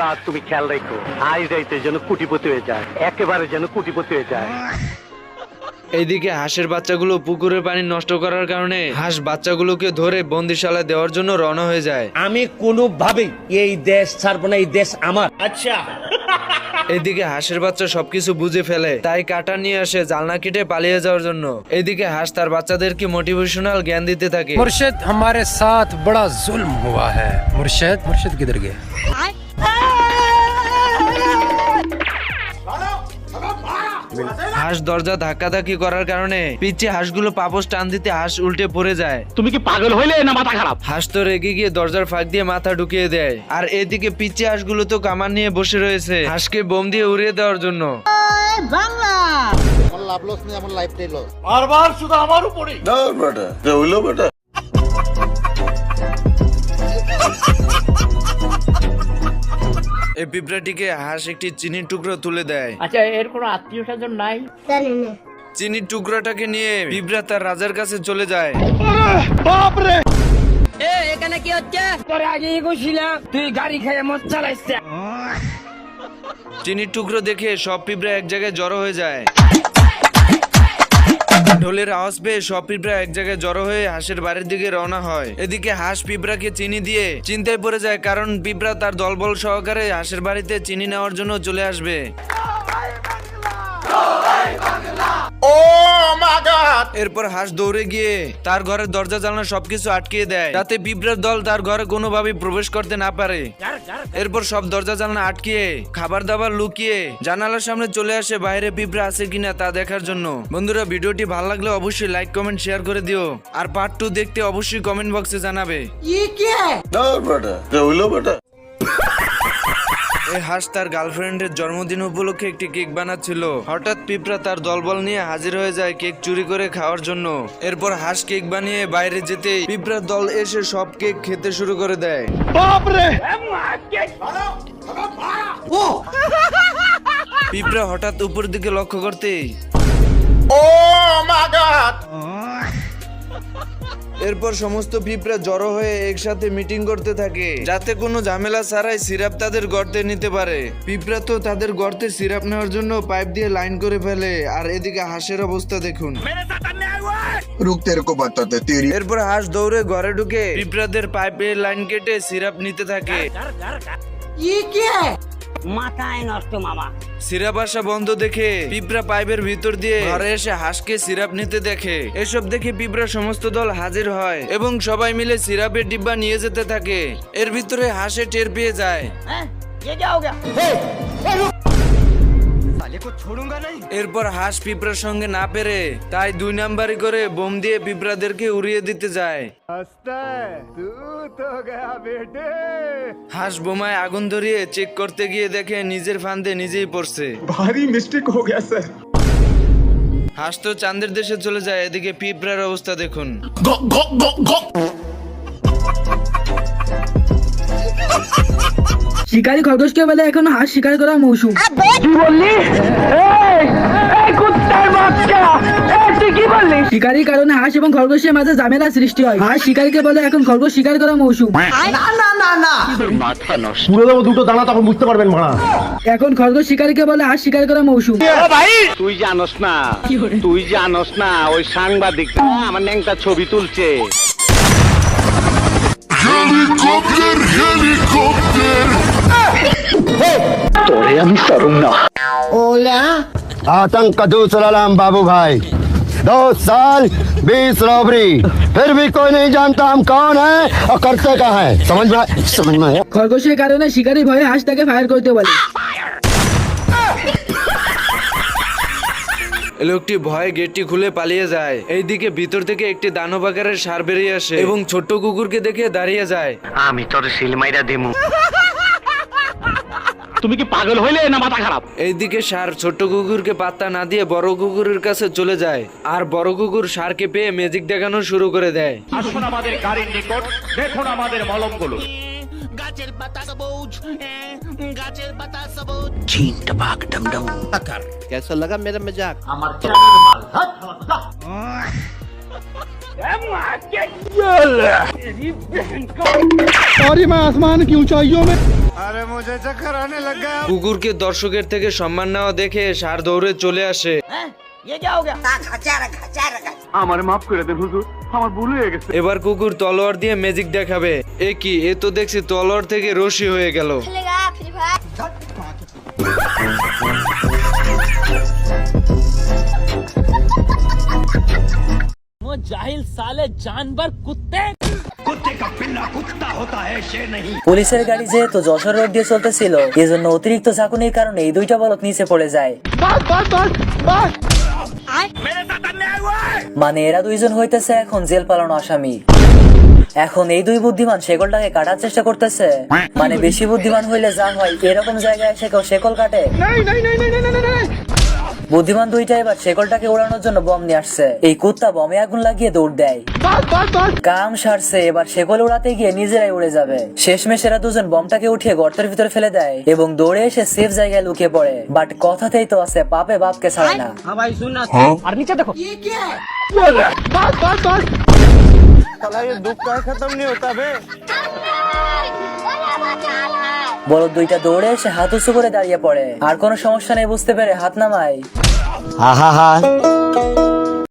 আল্লাহ তুমি খেয়াল রেখো, আজ রাইতে যেন কুটিপতি হয়ে যায়, একেবারে যেন কুটিপতি হয়ে যায়। এইদিকে হাঁসের বাচ্চাগুলো পুকুরের পানি নষ্ট করার কারণে হাঁস বাচ্চাগুলোকে ধরে বন্দিশালায় দেওয়ার জন্য রওনা হয়ে যায়। আমি কোনোভাবেই এই দেশ ছাড়বো না, এই দেশ আমার। আচ্ছা, এইদিকে হাঁসের বাচ্চা সবকিছু বুঝে ফেলে, তাই কাটা নিয়ে আসে জালনা কেটে পালিয়ে যাওয়ার জন্য। এইদিকে হাঁস তার বাচ্চাদেরকে মোটিভেশনাল জ্ঞান দিতে থাকে। मुर्शिद हमारे साथ बड़ा जुल्म हुआ है। मुर्शिद मुर्शिद किधर गए? হাঁস দরজা ধাক্কাধাক্কি করার কারণে পিচ্ছে হাঁসগুলো পাপস টান দিতে হাঁস উল্টে পড়ে যায়। তুমি কি পাগল হইলে না মাথা খারাপ? হাঁস তো রেগে গিয়ে দরজার ফাঁক দিয়ে মাথা ঢুকিয়ে দেয়। আর এদিকে পিচ্ছে হাঁসগুলো তো কামান নিয়ে বসে রয়েছে হাঁসকে বোম দিয়ে উড়িয়ে দেওয়ার জন্য। বারবার শুধু আমার উপরে। এই পিঁপড়াটিকে হাঁস একটি চিনির টুকরো তুলে দেয়। আচ্ছা, এর কোনো আত্মীয় স্বজন নাই? চিনির টুকরাটাকে নিয়ে পিঁপড়া তার রাজার কাছে চলে যায়। এখানে কি হচ্ছে? তোর আগে গেছিলাম, তুই গাড়ি খেয়ে মদ চালাইছিস। চিনির টুকরো দেখে সব পিঁপড়া এক জায়গায় জড়ো হয়ে যায়। ঢোলের আওয়াজ পেয়ে সব পিঁপড়া এক জায়গায় জড়ো হয়ে হাঁসের বাড়ির দিকে রওনা হয়। এদিকে হাঁস পিঁপড়াকে চিনি দিয়ে চিন্তায় পড়ে যায়, কারণ পিঁপড়া তার দলবল সহকারে হাঁসের বাড়িতে চিনি নেওয়ার জন্য চলে আসবে। এরপর হাঁস দৌড়ে গিয়ে তার ঘরের দরজা জানলা সবকিছু আটকিয়ে দেয়, যাতে পিঁপড়ার দল তার ঘরে কোনোভাবে প্রবেশ করতে না পারে। এরপর সব দরজা জানলা আটকিয়ে খাবার দাবার লুকিয়ে জানালার সামনে চলে আসে বাইরে পিঁপড়া আছে কিনা তা দেখার জন্য। বন্ধুরা, ভিডিওটি ভালো লাগলে অবশ্যই লাইক কমেন্ট শেয়ার করে দিও, আর পার্ট 2 দেখতে অবশ্যই কমেন্ট বক্সে জানাবে। এই হাঁস তার গার্লফ্রেন্ডের জন্মদিন উপলক্ষে একটি কেক বানাচ্ছিল। হঠাৎ পিঁপড়া তার দলবল নিয়ে হাজির হয়ে যায় কেক চুরি করে খাওয়ার জন্য। এরপর হাঁস কেক বানিয়ে বাইরে যেতেই পিঁপড়ার দল এসে সব কেক খেতে শুরু করে দেয়। পিঁপড়া হঠাৎ উপর দিকে লক্ষ্য করতেই এরপর সমস্ত পিঁপড়া জড়ো হয়ে একসাথে মিটিং করতে থাকে, যাতে কোনো ঝামেলা ছাড়াই সিরাপ তাদের গর্তে নিতে পারে। পিঁপড়া তো তাদের গর্তে সিরাপ নেওয়ার জন্য পাইপ দিয়ে লাইন করে ফেলে। আর এদিকে হাঁসের অবস্থা দেখুন। এরপর হাঁস দৌড়ে ঘরে ঢুকে পিঁপড়াদের পাইপের লাইন কেটে সিরাপ নিতে থাকে। মাথায় নষ্ট মামা। সিরাপ আসা বন্ধ দেখে পিঁপড়া পাইপের ভিতর দিয়ে ঘরে এসে হাঁসকে সিরাপ নিতে দেখে। এসব দেখে পিঁপড়া সমস্ত দল হাজির হয় এবং সবাই মিলে সিরাপের ডিব্বা নিয়ে যেতে থাকে। এর ভিতরে হাঁসে টের পেয়ে যায়। এরপর হাঁস পিঁপড়ার সঙ্গে না পেরে তাই 2 নাম্বারি করে বোম দিয়ে পিঁপড়াদেরকে উড়িয়ে দিতে যায়। হাঁস বোমায় আগুন ধরিয়ে চেক করতে গিয়ে দেখে নিজের ফান্দে নিজেই পড়ছে। भारी मिस्टेक हो गया सर। হাঁস তো চাঁদের দেশে চলে যায়। এদিকে পিঁপড়ার অবস্থা দেখুন। শিকারী খরগোশকে বলে এখন হাঁস শিকার করা মৌসুম। কি বললি? এই কুত্তার বাচ্চা, তুই কি বললি? শিকারীর কারণে হাঁস এবং খরগোশের মাঝে ঝামেলা সৃষ্টি হয়। হাঁস শিকারীকে বলে এখন খরগোশ শিকার করা মৌসুম। মাথা নষ্ট। পুরো দেবো দুটো দানা, তখন বুঝতে পারবেন মারা। এখন খরগোশ শিকারীকে বলে হাঁস শিকার করা মৌসুম। তুই জানোস না ওই সাংবাদিক আমার ন্যাংটা ছবি তুলছে। তোরে আমি সরম না। आतंक का दूसरा नाम बाबू भाई। 2 साल 20 रॉबरी, फिर भी कोई नहीं जानता हम कौन है और करते क्या है। समझ में आया? খরগোশের কারণে শিকারী ভয়ে হাঁস তাকে ফায়ার করতে বলে। লোকটি ভয়ে গেটটি খুলে পালিয়ে যায়। এইদিকে ভিতর থেকে একটি দানব আকারের ষাঁড় বেরিয়ে আসে এবং ছোট্ট কুকুরকে দেখে দাঁড়িয়ে যায়। আমি তোর সিলমাইরা দিমু। তুমি কি পাগল হইলে না মাথা খারাপ? এইদিকে ষাঁড় ছোট্ট কুকুরকে পাত্তা না দিয়ে বড় কুকুরের কাছে চলে যায়। আর বড় কুকুর ষাঁড়কে পেয়ে ম্যাজিক দেখানো শুরু করে দেয়। আসুন আমাদের গাড়ির নিকট, দেখুন আমাদের মলমগুলো। গাছের পাতা সবুজ, গাছের পাতা সবুজ। कैसा लगा मेरा मजाक? আমার কুকুরকে দর্শকের থেকে সম্মান নেওয়া দেখে ষাঁড় দৌড়ে চলে আসে। আমার মাফ করে দেন হুজুর, আমার ভুল হয়ে গেছে। এবার কুকুর তলোয়ার দিয়ে ম্যাজিক দেখাবে। এ কি, এ তো দেখছি তলোয়ার থেকে রশি হয়ে গেল। পুলিশের গাড়ি যেহেতু যশোর রোড দিয়ে চলতেছিল, এজন্য অতিরিক্ত ঝাঁকুনির কারণে এই দুইটা বলদ নিচে পড়ে যায়। মানে এরা দুইজন হইতেছে এখন জেল পালানো আসামি। এখন এই দুই বুদ্ধিমান শেকলটাকে কাটার চেষ্টা করতেছে। মানে বেশি বুদ্ধিমান হইলে যা হয়, এরকম জায়গায় এসে কেউ শেকল কাটে? বুদ্ধিমান দুইটা এবার শেকলটাকে ওড়ানোর জন্য বম নিয়ে আসছে। এই কুত্তা বমে আগুন লাগিয়ে দৌড় দেয়। কাম সারছে, এবার শেকল উড়াতে গিয়ে নিজেরাই উড়ে যাবে। শেষমেশ এরা দুজন বমটাকে উঠিয়ে গর্তের ভিতরে ফেলে দেয় এবং দৌড়ে এসে সেফ জায়গায় লুকিয়ে পড়ে। বাট কথাতেই তো আছে, পাপে বাপকে ছাড়ে না। বলদ দুইটা দৌড়ে এসে হাত উঁচু করে দাঁড়িয়ে পড়ে। আর কোনো সমস্যা নেই বুঝতে পেরে হাত নামায়। हा हा हा